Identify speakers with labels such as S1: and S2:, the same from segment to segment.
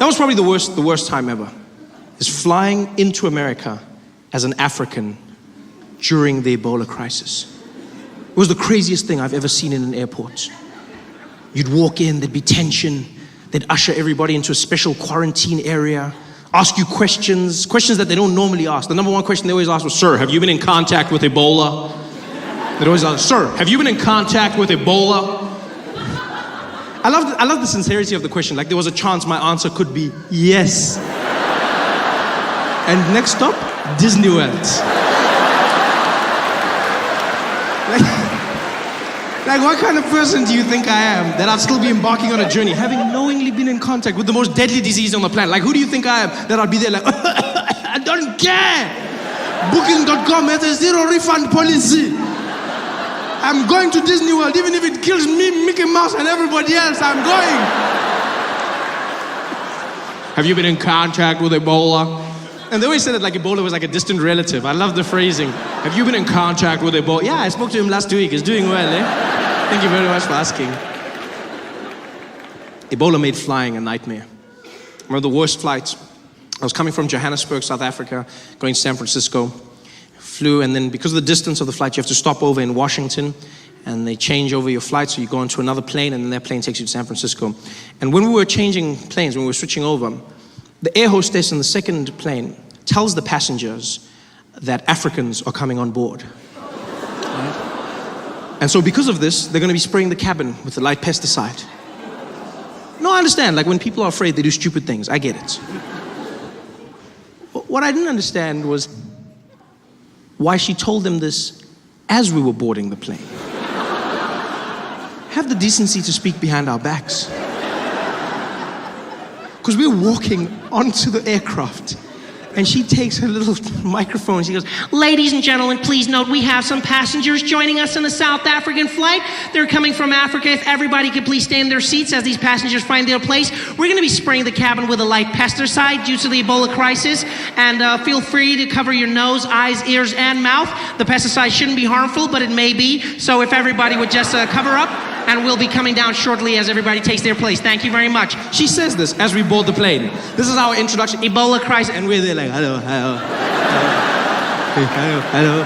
S1: That was probably the worst time ever. Is flying into America as an African during the Ebola crisis. It was the craziest thing I've ever seen in an airport. You'd walk in, there'd be tension. They'd usher everybody into a special quarantine area, ask you questions that they don't normally ask. The number one question they always ask was, sir, have you been in contact with Ebola? They'd always ask, sir, have you been in contact with Ebola? I love the sincerity of the question. Like there was a chance my answer could be yes. And next stop, Disney World. Like what kind of person do you think I am that I'd still be embarking on a journey, having knowingly been in contact with the most deadly disease on the planet? Like who do you think I am that I'd be there like, I don't care. Booking.com has a zero refund policy. I'm going to Disney World, even if it kills me, Mickey Mouse, and everybody else, I'm going. Have you been in contact with Ebola? And they always said it like Ebola was like a distant relative. I love the phrasing. Have you been in contact with Ebola? Yeah, I spoke to him last week. He's doing well, eh? Thank you very much for asking. Ebola made flying a nightmare. One of the worst flights. I was coming from Johannesburg, South Africa, going to San Francisco. Flew, and then because of the distance of the flight, you have to stop over in Washington, and they change over your flight, so you go onto another plane, and then that plane takes you to San Francisco. And when we were changing planes, when we were switching over, the air hostess in the second plane tells the passengers that Africans are coming on board. Right? And so because of this, they're going to be spraying the cabin with the light pesticide. No, I understand. Like when people are afraid, they do stupid things. I get it. But what I didn't understand was why she told them this as we were boarding the plane. Have the decency to speak behind our backs. Because we're walking onto the aircraft, and she takes her little microphone and she goes, ladies and gentlemen, please note we have some passengers joining us in the South African flight. They're coming from Africa. If everybody could please stay in their seats as these passengers find their place. We're going to be spraying the cabin with a light pesticide due to the Ebola crisis. And feel free to cover your nose, eyes, ears, and mouth. The pesticide shouldn't be harmful, but it may be. So if everybody would just cover up, and we'll be coming down shortly as everybody takes their place. Thank you very much. She says this as we board the plane. This is our introduction, Ebola crisis, and we're there like, hello, hello, hello, hello, hello,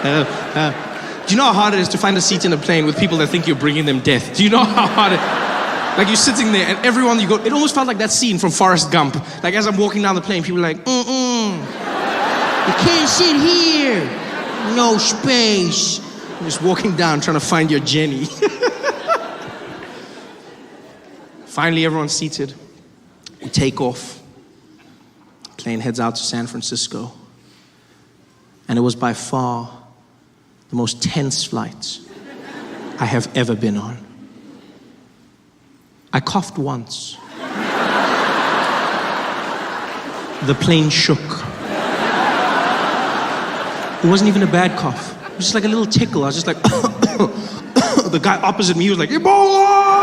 S1: hello, hello. Do you know how hard it is to find a seat in a plane with people that think you're bringing them death? Do you know how hard it is? Like you're sitting there and everyone you go, it almost felt like that scene from Forrest Gump. Like as I'm walking down the plane, people are like, you can't sit here. No space. I'm just walking down trying to find your Jenny. Finally, everyone's seated. We take off. Plane heads out to San Francisco. And it was by far the most tense flight I have ever been on. I coughed once. The plane shook. It wasn't even a bad cough. It was just like a little tickle. I was just like, the guy opposite me was like, Ebola!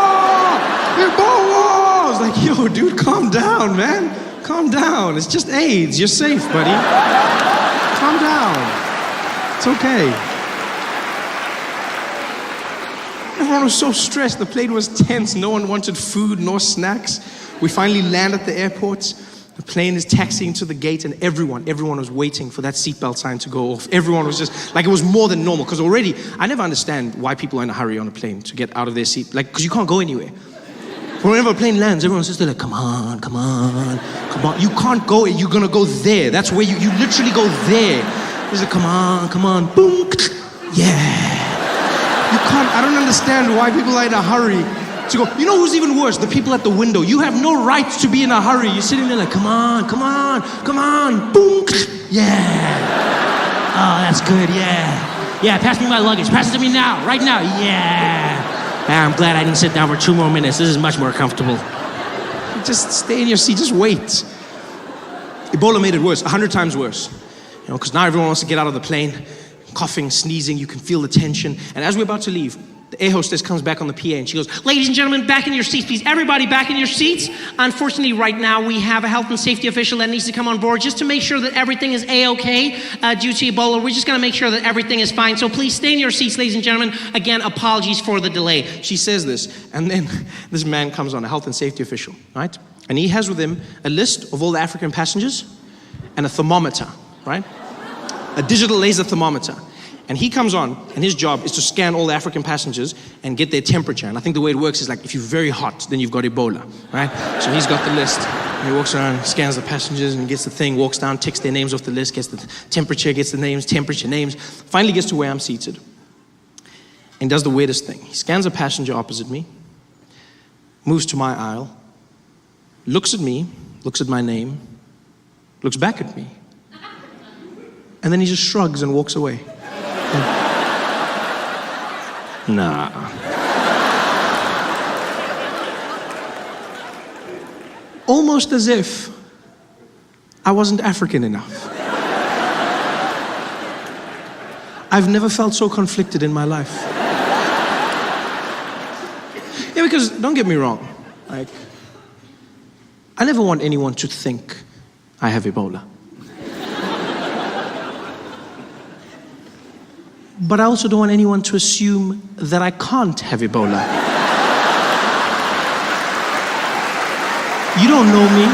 S1: Ebola! I was like, yo, dude, calm down, man. Calm down. It's just AIDS. You're safe, buddy. Calm down. It's okay. Everyone was so stressed. The plane was tense. No one wanted food nor snacks. We finally land at the airport. The plane is taxiing to the gate, and everyone was waiting for that seatbelt sign to go off. Everyone was just, like, it was more than normal. Because already, I never understand why people are in a hurry on a plane to get out of their seat. Like, because you can't go anywhere. Whenever a plane lands, everyone's just like, come on, come on, come on. You can't go, you're gonna go there. That's where you literally go there. It's like, come on, boom, yeah. You can't, I don't understand why people are in a hurry to go. You know who's even worse? The people at the window. You have no right to be in a hurry. You're sitting there like, come on, boom, yeah. Oh, that's good, yeah. Yeah, pass me my luggage. Pass it to me now, right now, yeah. I'm glad I didn't sit down for 2 more minutes. This is much more comfortable. Just stay in your seat, just wait. Ebola made it worse, 100 times worse. You know, because now everyone wants to get out of the plane. Coughing, sneezing, you can feel the tension. And as we're about to leave, the air hostess comes back on the PA and she goes, ladies and gentlemen, back in your seats, please. Everybody back in your seats. Unfortunately, right now, we have a health and safety official that needs to come on board just to make sure that everything is A-okay due to Ebola. We're just gonna make sure that everything is fine. So please stay in your seats, ladies and gentlemen. Again, apologies for the delay. She says this, and then this man comes on, a health and safety official, right? And he has with him a list of all the African passengers and a thermometer, right? A digital laser thermometer. And he comes on, and his job is to scan all the African passengers and get their temperature. And I think the way it works is like, if you're very hot, then you've got Ebola, right? So he's got the list. And he walks around, scans the passengers, and gets the thing, walks down, ticks their names off the list, gets the temperature, gets the names, temperature, names. Finally gets to where I'm seated. And does the weirdest thing. He scans a passenger opposite me, moves to my aisle, looks at me, looks at my name, looks back at me, and then he just shrugs and walks away. Nah. Almost as if I wasn't African enough. I've never felt so conflicted in my life. Yeah, because don't get me wrong, like, I never want anyone to think I have Ebola. But I also don't want anyone to assume that I can't have Ebola. You don't know me.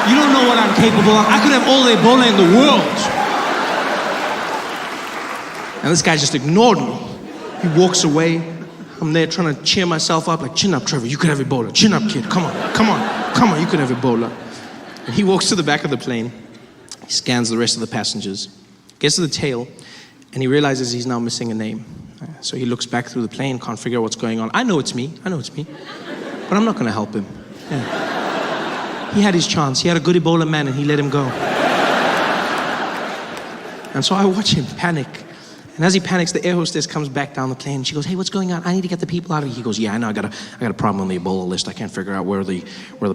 S1: You don't know what I'm capable of. I could have all the Ebola in the world. And this guy just ignored me. He walks away. I'm there trying to cheer myself up, like, chin up, Trevor, you could have Ebola. Chin up, kid, come on, come on, come on, you could have Ebola. And he walks to the back of the plane. He scans the rest of the passengers, gets to the tail, and he realizes he's now missing a name. So he looks back through the plane, can't figure out what's going on. I know it's me, but I'm not gonna help him. Yeah. He had his chance, he had a good Ebola man, and he let him go. And so I watch him panic. And as he panics, the air hostess comes back down the plane, and she goes, hey, what's going on? I need to get the people out of here. He goes, yeah, I know, I got a problem on the Ebola list. I can't figure out where the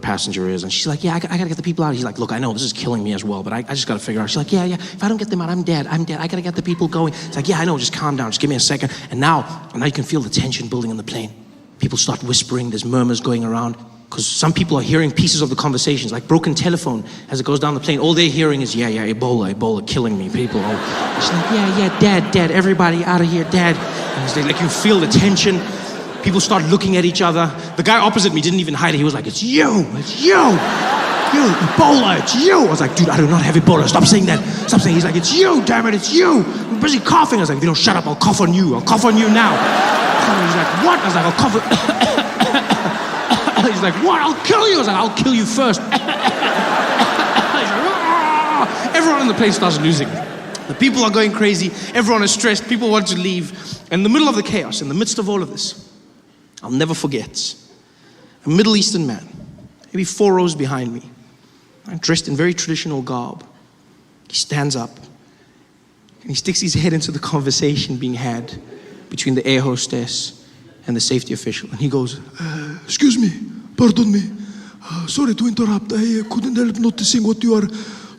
S1: passenger is. And she's like, yeah, I gotta get the people out. He's like, look, I know, this is killing me as well, but I just gotta figure out. She's like, yeah, if I don't get them out, I'm dead. I gotta get the people going. It's like, yeah, I know, just calm down, just give me a second. And now you can feel the tension building in the plane. People start whispering, there's murmurs going around, because some people are hearing pieces of the conversations, like broken telephone as it goes down the plane. All they're hearing is, yeah, Ebola, killing me, people. She's like, yeah, dad, everybody out of here, dad. And it's like, you feel the tension. People start looking at each other. The guy opposite me didn't even hide it. He was like, it's you, Ebola, it's you. I was like, dude, I do not have Ebola, stop saying that. Stop saying, he's like, it's you, damn it, it's you. I'm busy coughing. I was like, if you don't shut up, I'll cough on you now. And he's like, what? I was like, I'll cough on He's like, what? I'll kill you. I was like, I'll kill you first. He's like, ah! Everyone in the place starts losing. The people are going crazy. Everyone is stressed. People want to leave. In the middle of the chaos, in the midst of all of this, I'll never forget a Middle Eastern man, maybe 4 rows behind me, dressed in very traditional garb. He stands up and he sticks his head into the conversation being had between the air hostess and the safety official. And he goes, excuse me, pardon me. Sorry to interrupt. I couldn't help noticing what you are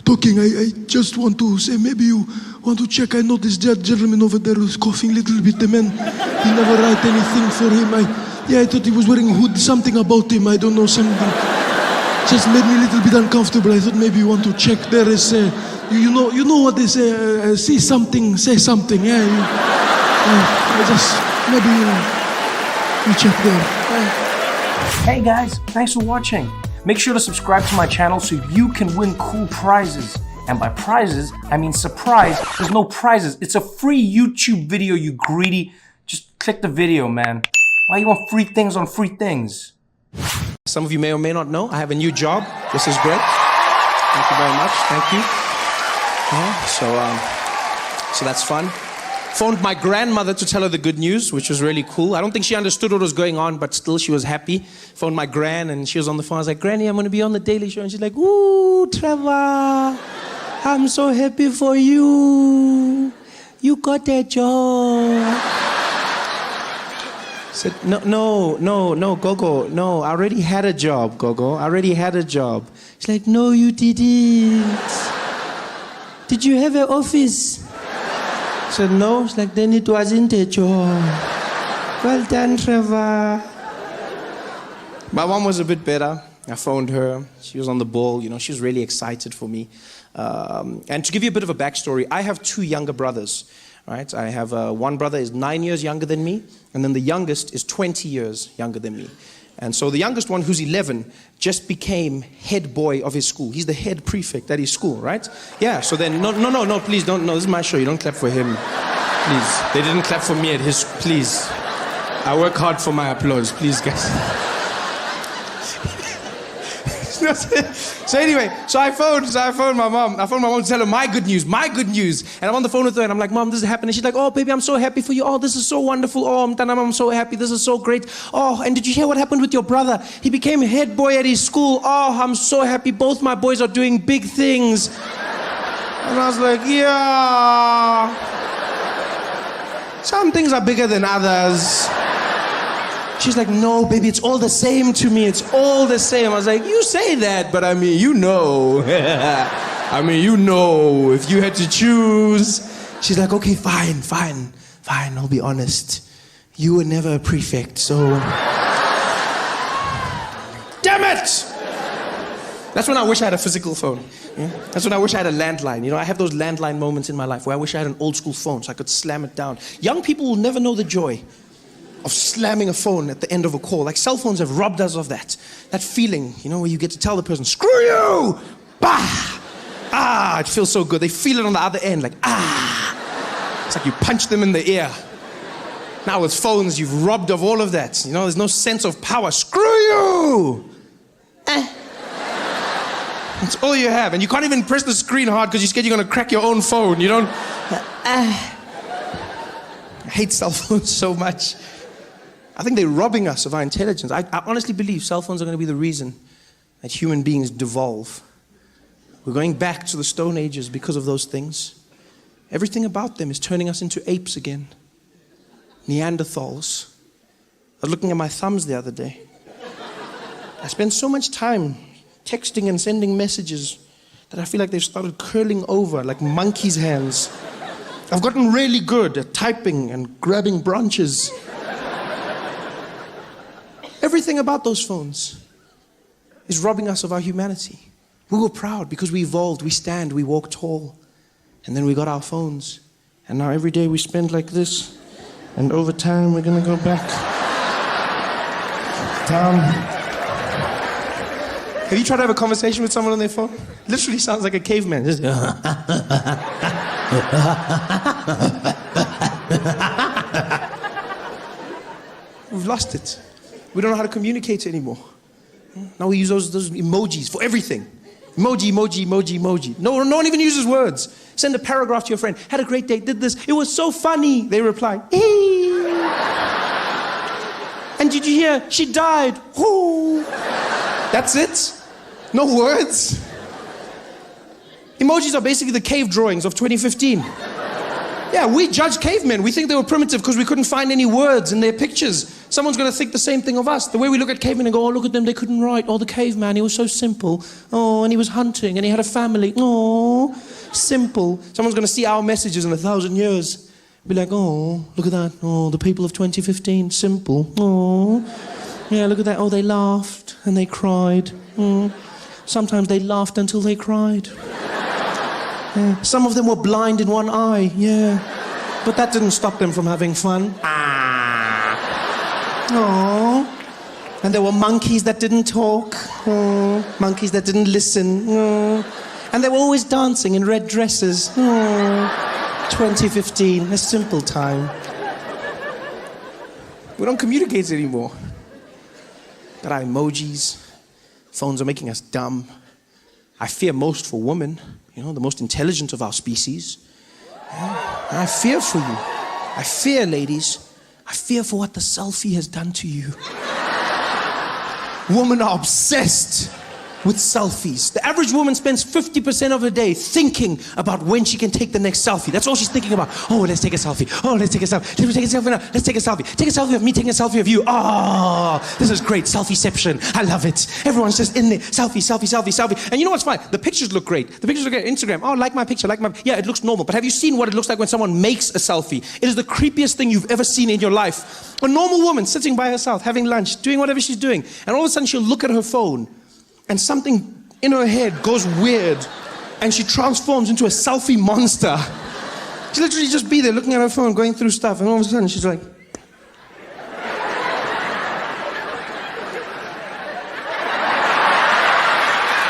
S1: talking. I just want to say, maybe you want to check. I noticed that gentleman over there was coughing a little bit. The man, he never write anything for him. I thought he was wearing a hood. Something about him, I don't know, something. Just made me a little bit uncomfortable. I thought maybe you want to check. There is, you know what they say, say something, yeah. I just, maybe you check there.
S2: Hey guys, thanks for watching. Make sure to subscribe to my channel so you can win cool prizes. And by prizes, I mean surprise. There's no prizes. It's a free YouTube video, you greedy. Just click the video, man. Why you want free things on free things?
S1: Some of you may or may not know, I have a new job. This is great. Thank you very much. Thank you. Yeah, so that's fun. Phoned my grandmother to tell her the good news, which was really cool. I don't think she understood what was going on, but still she was happy. Phoned my gran, and she was on the phone. I was like, Granny, I'm going to be on the Daily Show. And she's like, ooh, Trevor, I'm so happy for you. You got that job. I said, no, Gogo. No, I already had a job, Gogo. I already had a job. She's like, no, you didn't. Did you have an office? I said, no. She's like, then it wasn't a job. Well done, Trevor. My mom was a bit better. I phoned her. She was on the ball. You know, she was really excited for me. And to give you a bit of a backstory, I have 2 younger brothers. Right? I have one brother is 9 years younger than me, and then the youngest is 20 years younger than me. And so the youngest one, who's 11, just became head boy of his school. He's the head prefect at his school, right? Yeah, so then, no, please don't, no, this is my show. You don't clap for him, please. They didn't clap for me at his, please. I work hard for my applause, please, guys. So anyway, so I phoned my mom. I phoned my mom to tell her my good news. And I'm on the phone with her and I'm like, Mom, this is happening. She's like, oh, baby, I'm so happy for you. Oh, this is so wonderful. Oh, I'm so happy. This is so great. Oh, and did you hear what happened with your brother? He became head boy at his school. Oh, I'm so happy. Both my boys are doing big things. And I was like, yeah. Some things are bigger than others. She's like, no, baby, it's all the same to me. It's all the same. I was like, you say that, but I mean, you know. I mean, you know, if you had to choose. She's like, okay, fine, I'll be honest. You were never a prefect, so... Damn it! That's when I wish I had a physical phone. Yeah? That's when I wish I had a landline. You know, I have those landline moments in my life where I wish I had an old school phone so I could slam it down. Young people will never know the joy of slamming a phone at the end of a call. Like, cell phones have robbed us of that. That feeling, you know, where you get to tell the person, screw you! Bah! Ah, it feels so good. They feel it on the other end, like, ah! It's like you punch them in the ear. Now with phones, you've robbed of all of that. You know, there's no sense of power. Screw you! That's all you have. And you can't even press the screen hard because you're scared you're going to crack your own phone. You don't... I hate cell phones so much. I think they're robbing us of our intelligence. I honestly believe cell phones are going to be the reason that human beings devolve. We're going back to the Stone Ages because of those things. Everything about them is turning us into apes again. Neanderthals. I was looking at my thumbs the other day. I spend so much time texting and sending messages that I feel like they've started curling over like monkeys' hands. I've gotten really good at typing and grabbing branches. Everything about those phones is robbing us of our humanity. We were proud because we evolved, we stand, we walk tall. And then we got our phones. And now every day we spend like this. And over time we're gonna go back down. Have you tried to have a conversation with someone on their phone? Literally sounds like a caveman. Just We've lost it. We don't know how to communicate anymore. Now we use those emojis for everything. Emoji. No one even uses words. Send a paragraph to your friend. Had a great day, did this. It was so funny. They reply. And did you hear? She died. Ooh. That's it? No words? Emojis are basically the cave drawings of 2015. Yeah, we judge cavemen. We think they were primitive because we couldn't find any words in their pictures. Someone's going to think the same thing of us. The way we look at cavemen and go, oh, look at them, they couldn't write. Oh, the caveman, he was so simple. Oh, and he was hunting and he had a family. Oh, simple. Someone's going to see our messages in 1,000 years. Be like, oh, look at that. Oh, the people of 2015, simple. Oh, yeah, look at that. Oh, they laughed and they cried. Oh. Sometimes they laughed until they cried. Yeah. Some of them were blind in one eye, yeah. But that didn't stop them from having fun. Aww. And there were monkeys that didn't talk. Aww. Monkeys that didn't listen. Aww. And they were always dancing in red dresses. Aww. 2015, a simple time. We don't communicate anymore. Got our emojis. Phones are making us dumb. I fear most for women. You know, the most intelligent of our species. Yeah. I fear for you. I fear, ladies. I fear for what the selfie has done to you. Women are obsessed with selfies. The average woman spends 50% of her day thinking about when she can take the next selfie. That's all she's thinking about. Oh, let's take a selfie. Oh, let's take a selfie. Let's take a selfie now. Let's take a selfie. Take a selfie of me taking a selfie of you. Oh, this is great. Selfieception. I love it. Everyone's just in there. Selfie. And you know what's fine? The pictures look great. The pictures look great. Instagram. Oh, like my picture. Yeah, it looks normal. But have you seen what it looks like when someone makes a selfie? It is the creepiest thing you've ever seen in your life. A normal woman sitting by herself, having lunch, doing whatever she's doing. And all of a sudden she'll look at her phone and something in her head goes weird and she transforms into a selfie monster. She'll literally just be there looking at her phone, going through stuff, and all of a sudden she's like...